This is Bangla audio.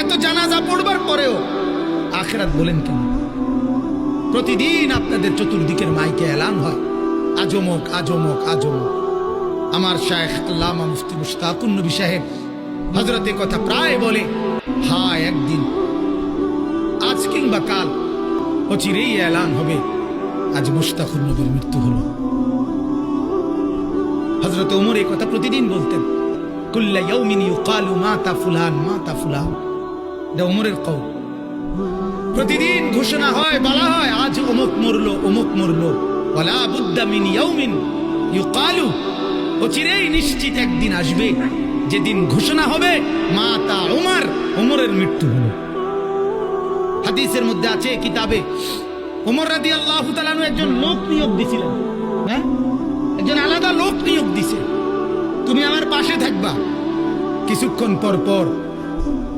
এত জানাজা পড়বার পরেও আখিরাত বলেন কেন? প্রতিদিন আপনাদের চতুর্দিকের মাইকে এলান হয় আজমক আজমক আজমক। আমার শায়েখ আল্লামা মুফতি মুশতাকুন নবী সাহেব হযরতে কথা প্রায় বলে, হায় একদিন আজ কিংবা কাল অচিরেই এলান হবে আজ মুশতাকুন নবীর মৃত্যু হলো। হযরত ওমর এই কথা প্রতিদিন বলতেন, কুল্লা ইয়াউমিন ইউকালু মাতা ফুলান মাতা ফুলান। এটা ওমরের কওল। প্রতিদিন ঘোষণা হয়, বলা হয় আজ অমুক মরলো অমুক মরলো। ওয়ালা বুদ্দা মিন ইয়াউমিন ইউকালু, অচিরেই নিশ্চিত একদিন আসবে যেদিন ঘোষণা হবে মাতা ওমর, ওমরের মৃত্যু হলো। হাদিসের মধ্যে আছে কিতাবে, ওমর রাদিয়াল্লাহু তাআলা আনহু একজন লোক নিয়োগ দিছিলেন। হ্যাঁ, একজন আলাদা লোক নিয়োগ দিছে, তুমি আমার পাশে থাকবা। কিছুক্ষণ পর পর